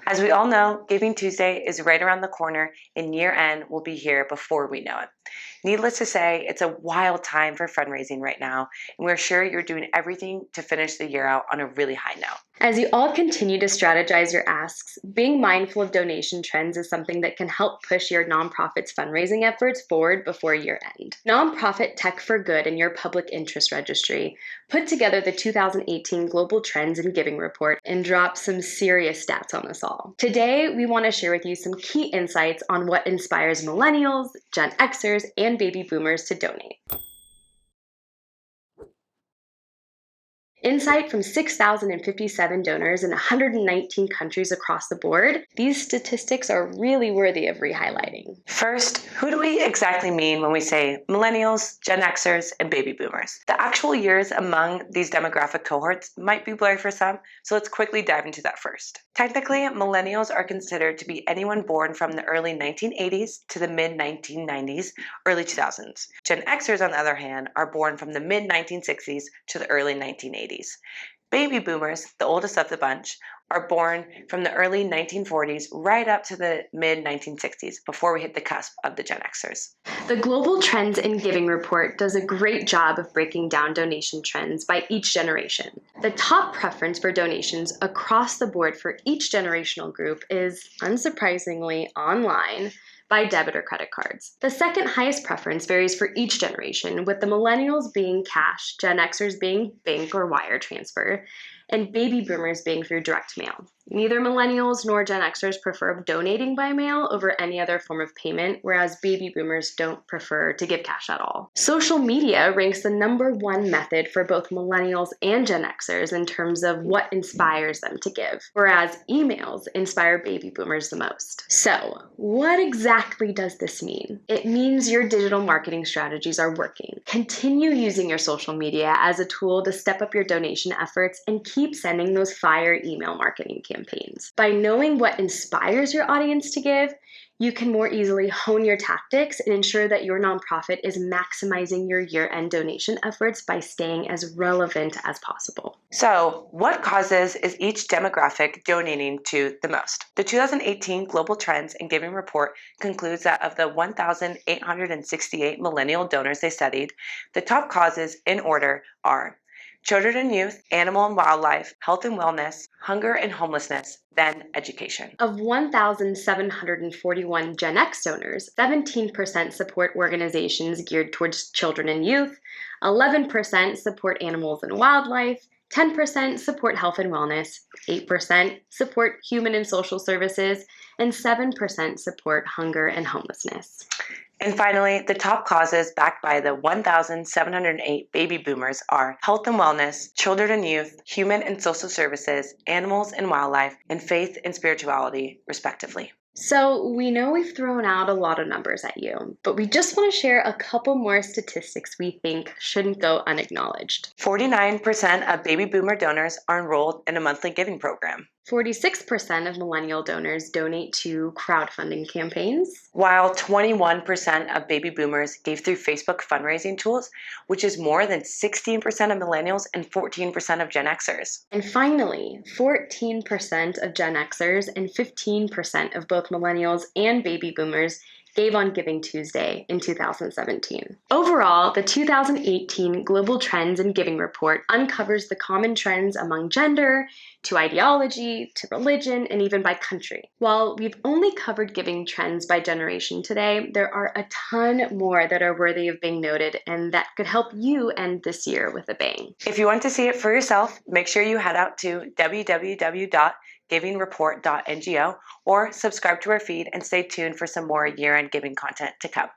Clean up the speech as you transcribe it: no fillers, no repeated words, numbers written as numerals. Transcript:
As we all know, Giving Tuesday is right around the corner and year end will be here before we know it. Needless to say, it's a wild time for fundraising right now, and we're sure you're doing everything to finish the year out on a really high note. As you all continue to strategize your asks, being mindful of donation trends is something that can help push your nonprofit's fundraising efforts forward before year end. Nonprofit Tech for Good and your Public Interest Registry put together the 2018 Global Trends in Giving Report and dropped some serious stats on us all. Today, we want to share with you some key insights on what inspires Millennials, Gen-Xers, and Baby Boomers to donate. Insight from 6,057 donors in 119 countries across the board, these statistics are really worthy of re-highlighting. First, who do we exactly mean when we say Millennials, Gen Xers, and Baby Boomers? The actual years among these demographic cohorts might be blurry for some, so let's quickly dive into that first. Technically, Millennials are considered to be anyone born from the early 1980s to the mid-1990s, early 2000s. Gen Xers, on the other hand, are born from the mid-1960s to the early 1980s. Baby Boomers, the oldest of the bunch, are born from the early 1940s right up to the mid-1960s before we hit the cusp of the Gen Xers. The Global Trends in Giving Report does a great job of breaking down donation trends by each generation. The top preference for donations across the board for each generational group is, unsurprisingly, online, by debit or credit cards. The second highest preference varies for each generation, with the Millennials being cash, Gen Xers being bank or wire transfer, and Baby Boomers being through direct mail. Neither Millennials nor Gen Xers prefer donating by mail over any other form of payment, whereas Baby Boomers don't prefer to give cash at all. Social media ranks the #1 method for both Millennials and Gen Xers in terms of what inspires them to give, whereas emails inspire Baby Boomers the most. So, what exactly does this mean? It means your digital marketing strategies are working. Continue using your social media as a tool to step up your donation efforts and keep sending those fire email marketing campaigns. By knowing what inspires your audience to give, you can more easily hone your tactics and ensure that your nonprofit is maximizing your year-end donation efforts by staying as relevant as possible. So, what causes is each demographic donating to the most? The 2018 Global Trends in Giving Report concludes that of the 1,868 millennial donors they studied, the top causes in order are children and youth, animal and wildlife, health and wellness, hunger and homelessness, then education. Of 1,741 Gen X donors, 17% support organizations geared towards children and youth, 11% support animals and wildlife, 10% support health and wellness, 8% support human and social services, and 7% support hunger and homelessness. And finally, the top causes backed by the 1,708 baby boomers are health and wellness, children and youth, human and social services, animals and wildlife, and faith and spirituality, respectively. So we know we've thrown out a lot of numbers at you, but we just want to share a couple more statistics we think shouldn't go unacknowledged. 49% of baby boomer donors are enrolled in a monthly giving program. 46% of millennial donors donate to crowdfunding campaigns, while 21% of baby boomers gave through Facebook fundraising tools, which is more than 16% of millennials and 14% of Gen Xers. And finally, 14% of Gen Xers and 15% of both millennials and baby boomers gave on Giving Tuesday in 2017. Overall, the 2018 Global Trends in Giving Report uncovers the common trends among gender, to ideology, to religion, and even by country. While we've only covered giving trends by generation today, there are a ton more that are worthy of being noted and that could help you end this year with a bang. If you want to see it for yourself, make sure you head out to www.givingreport.ngo or subscribe to our feed and stay tuned for some more year-end giving content to come.